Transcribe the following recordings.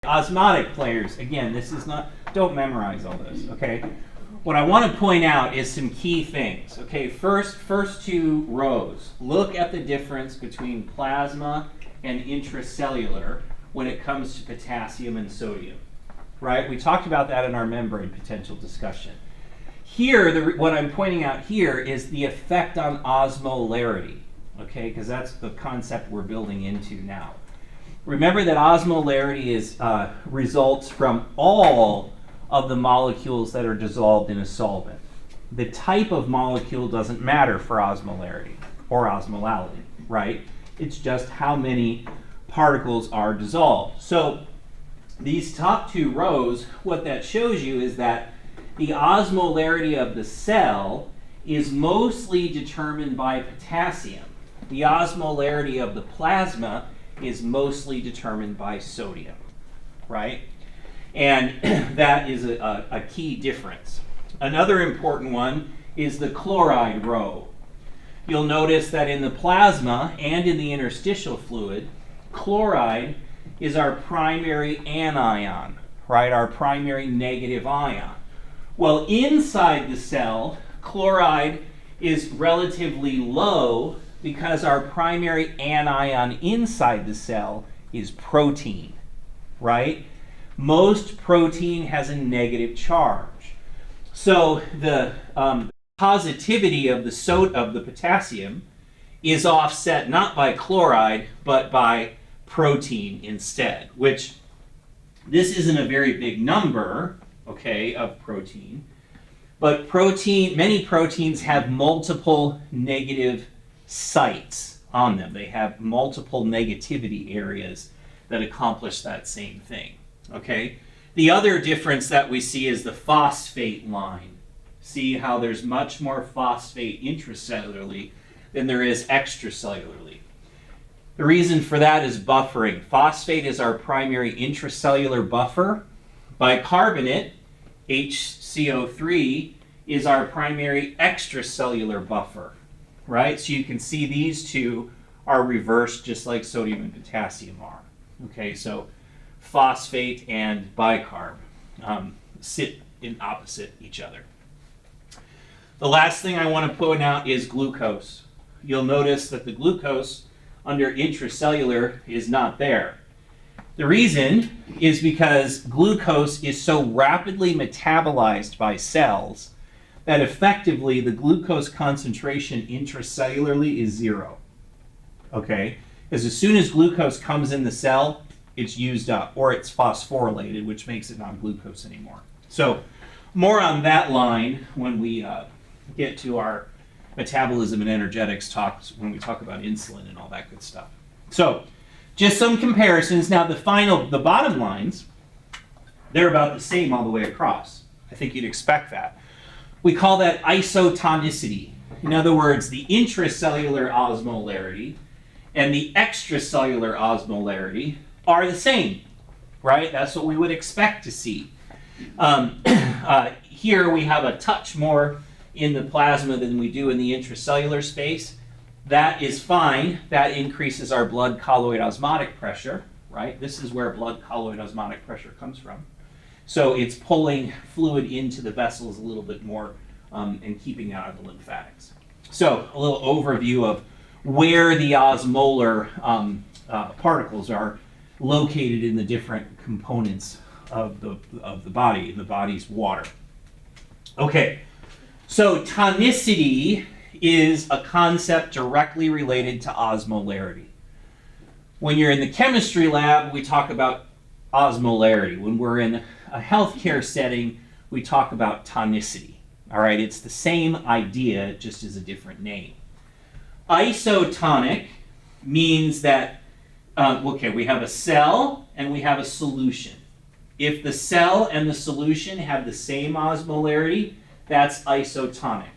Osmotic players, again, this is not, don't memorize all this, okay? What I want to point out is some key things, okay? First two rows, look at the difference between plasma and intracellular when it comes to potassium and sodium, right? We talked about that in our membrane potential discussion. Here, what I'm pointing out here is the effect on osmolarity, okay? Because that's the concept we're building into now. Remember that osmolarity results from all of the molecules that are dissolved in a solvent. The type of molecule doesn't matter for osmolarity or osmolality, right? It's just how many particles are dissolved. So these top two rows, what that shows you is that the osmolarity of the cell is mostly determined by potassium. The osmolarity of the plasma is mostly determined by sodium, right? And that is a key difference. Another important one is the chloride row. You'll notice that in the plasma and in the interstitial fluid, chloride is our primary anion, right? Our primary negative ion. Well, inside the cell, chloride is relatively low because our primary anion inside the cell is protein, right? Most protein has a negative charge. So the positivity of the potassium is offset not by chloride, but by protein instead, which this isn't a very big number, okay, of protein. But many proteins have multiple negative sites on them. They have multiple negativity areas that accomplish that same thing. Okay? The other difference that we see is the phosphate line. See how there's much more phosphate intracellularly than there is extracellularly. The reason for that is buffering. Phosphate is our primary intracellular buffer. Bicarbonate, HCO3, is our primary extracellular buffer. Right? So you can see these two are reversed just like sodium and potassium are. Okay, so phosphate and bicarb sit in opposite each other. The last thing I want to point out is glucose. You'll notice that the glucose under intracellular is not there. The reason is because glucose is so rapidly metabolized by cells that effectively the glucose concentration intracellularly is 0. Okay? Because as soon as glucose comes in the cell, it's used up, or it's phosphorylated, which makes it not glucose anymore. So more on that line when we get to our metabolism and energetics talks, when we talk about insulin and all that good stuff. So just some comparisons. Now the bottom lines, they're about the same all the way across. I think you'd expect that. We call that isotonicity. In other words, the intracellular osmolarity and the extracellular osmolarity are the same, right? That's what we would expect to see. Here we have a touch more in the plasma than we do in the intracellular space. That is fine. That increases our blood colloid osmotic pressure, right? This is where blood colloid osmotic pressure comes from. So it's pulling fluid into the vessels a little bit more and keeping out of the lymphatics. So a little overview of where the osmolar particles are located in the different components of the body, in the body's water. Okay, so tonicity is a concept directly related to osmolarity. When you're in the chemistry lab, we talk about osmolarity. When we're in a healthcare setting, we talk about tonicity. All right, it's the same idea, just as a different name. Isotonic means that, we have a cell and we have a solution. If the cell and the solution have the same osmolarity, that's isotonic.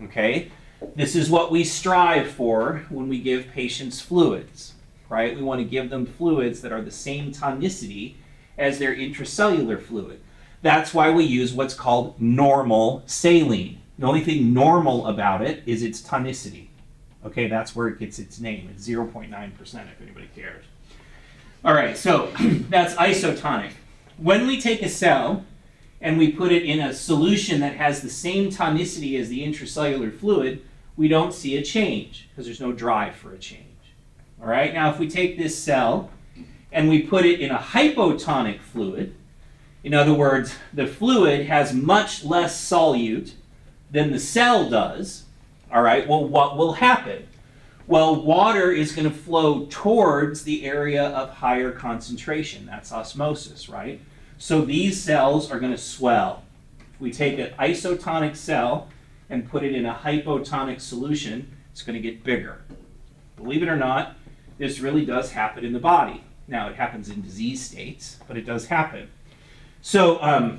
Okay? This is what we strive for when we give patients fluids, right? We want to give them fluids that are the same tonicity as their intracellular fluid. That's why we use what's called normal saline. The only thing normal about it is its tonicity. Okay, that's where it gets its name. It's 0.9% if anybody cares. All right, so that's isotonic. When we take a cell and we put it in a solution that has the same tonicity as the intracellular fluid, we don't see a change because there's no drive for a change. All right, now if we take this cell and we put it in a hypotonic fluid, in other words, the fluid has much less solute than the cell does, all right, well, what will happen? Well, water is going to flow towards the area of higher concentration. That's osmosis, right? So these cells are going to swell. If we take an isotonic cell and put it in a hypotonic solution, it's going to get bigger. Believe it or not, this really does happen in the body. Now, it happens in disease states, but it does happen. So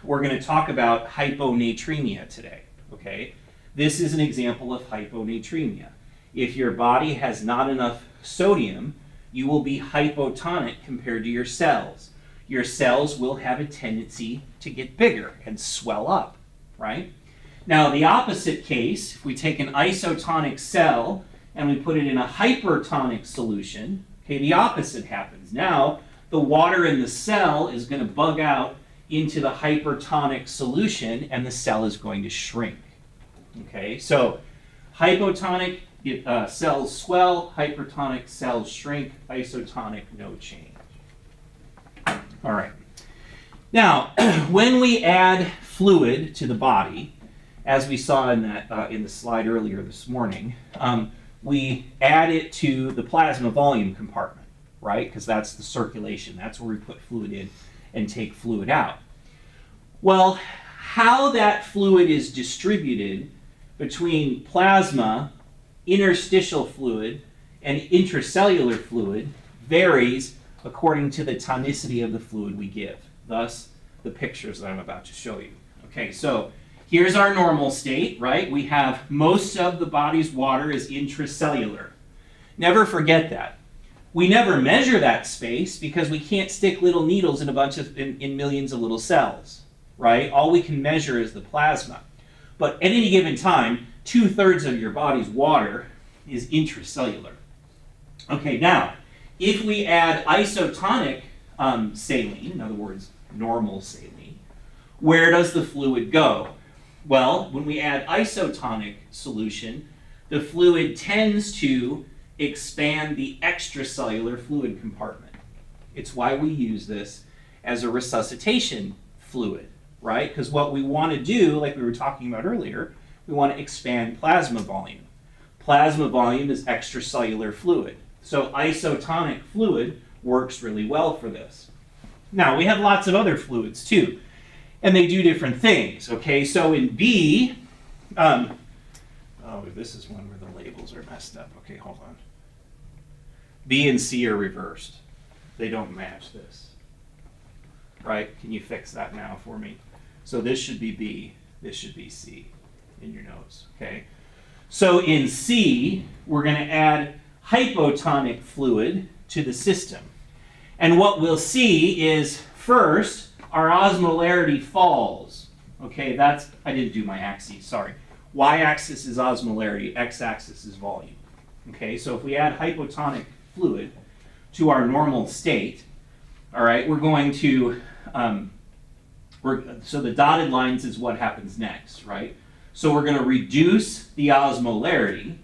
we're going to talk about hyponatremia today, okay? This is an example of hyponatremia. If your body has not enough sodium, you will be hypotonic compared to your cells. Your cells will have a tendency to get bigger and swell up, right? Now, the opposite case, if we take an isotonic cell and we put it in a hypertonic solution, okay, the opposite happens. Now, the water in the cell is going to bug out into the hypertonic solution and the cell is going to shrink. Okay, so hypotonic cells swell, hypertonic cells shrink, isotonic, no change. All right. Now, when we add fluid to the body, as we saw in that in the slide earlier this morning, we add it to the plasma volume compartment, right? Because that's the circulation. That's where we put fluid in and take fluid out. Well, how that fluid is distributed between plasma, interstitial fluid, and intracellular fluid varies according to the tonicity of the fluid we give. Thus, the pictures that I'm about to show you. Okay, so here's our normal state, right? We have most of the body's water is intracellular. Never forget that. We never measure that space because we can't stick little needles in a bunch of in millions of little cells, right? All we can measure is the plasma. But at any given time, 2/3 of your body's water is intracellular. Okay, now, if we add isotonic saline, in other words, normal saline, where does the fluid go? Well, when we add isotonic solution, the fluid tends to expand the extracellular fluid compartment. It's why we use this as a resuscitation fluid, right? Because what we want to do, like we were talking about earlier, we want to expand plasma volume. Plasma volume is extracellular fluid. So isotonic fluid works really well for this. Now, we have lots of other fluids too, and they do different things, okay? So in B, oh, this is one where the labels are messed up. Okay, hold on. B and C are reversed. They don't match this, right? Can you fix that now for me? So this should be B, this should be C in your notes, okay? So in C, we're going to add hypotonic fluid to the system. And what we'll see is, first, our osmolarity falls. Okay, that's, I didn't do my axes, sorry. Y-axis is osmolarity, x-axis is volume. Okay, so if we add hypotonic fluid to our normal state, all right, we're going to, so the dotted lines is what happens next, right? So we're going to reduce the osmolarity.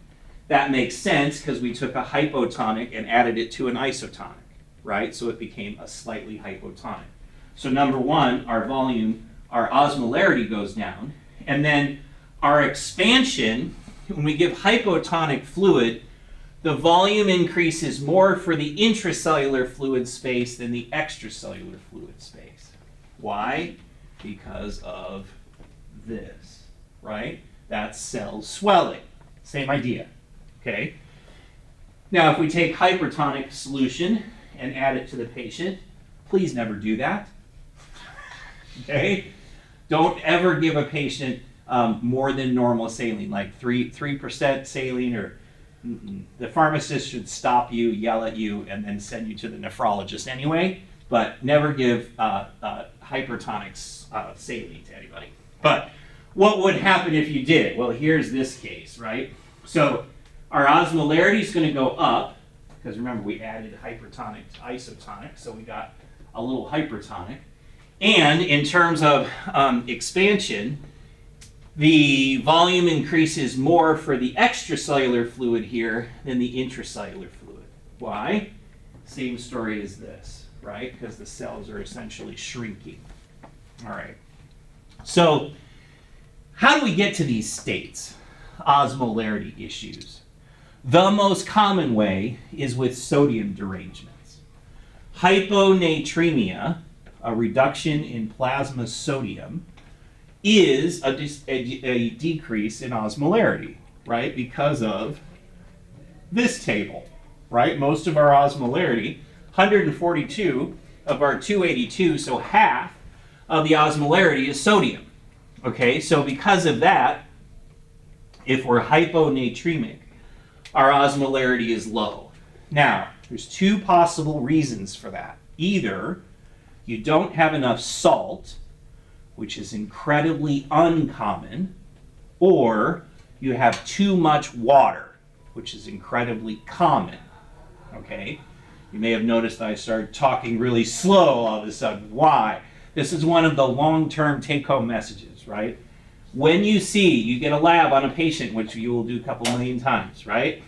That makes sense because we took a hypotonic and added it to an isotonic, right? So it became a slightly hypotonic. So number one, our volume, our osmolarity goes down. And then our expansion, when we give hypotonic fluid, the volume increases more for the intracellular fluid space than the extracellular fluid space. Why? Because of this, right? That's cell swelling. Same idea. Okay. Now, if we take hypertonic solution and add it to the patient, please never do that. Okay. Don't ever give a patient more than normal saline, like 3% saline, or the pharmacist should stop you, yell at you, and then send you to the nephrologist anyway. But never give hypertonic saline to anybody. But what would happen if you did? Well, here's this case, right? So our osmolarity is going to go up because remember we added hypertonic to isotonic, so we got a little hypertonic. And in terms of expansion, the volume increases more for the extracellular fluid here than the intracellular fluid. Why? Same story as this, right? Because the cells are essentially shrinking. All right. So how do we get to these states? Osmolarity issues. The most common way is with sodium derangements. Hyponatremia, a reduction in plasma sodium, is a decrease in osmolarity, right? Because of this table, right? Most of our osmolarity, 142 of our 282, so half of the osmolarity is sodium. Okay, so because of that, if we're hyponatremic, our osmolarity is low. Now, there's two possible reasons for that. Either you don't have enough salt, which is incredibly uncommon, or you have too much water, which is incredibly common. Okay? You may have noticed I started talking really slow all of a sudden. Why? This is one of the long-term take-home messages, right? When you get a lab on a patient, which you will do a couple million times, right?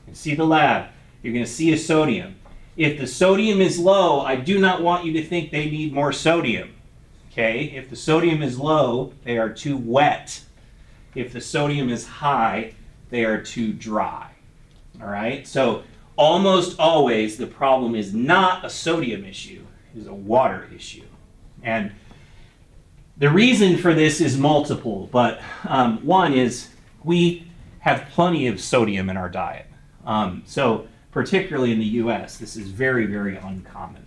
You see the lab, you're going to see a sodium. If the sodium is low, I do not want you to think they need more sodium. Okay? If the sodium is low, they are too wet. If the sodium is high, they are too dry. All right? So almost always the problem is not a sodium issue, it is a water issue. And the reason for this is multiple, but one is we have plenty of sodium in our diet. So particularly in the US, this is very, very uncommon.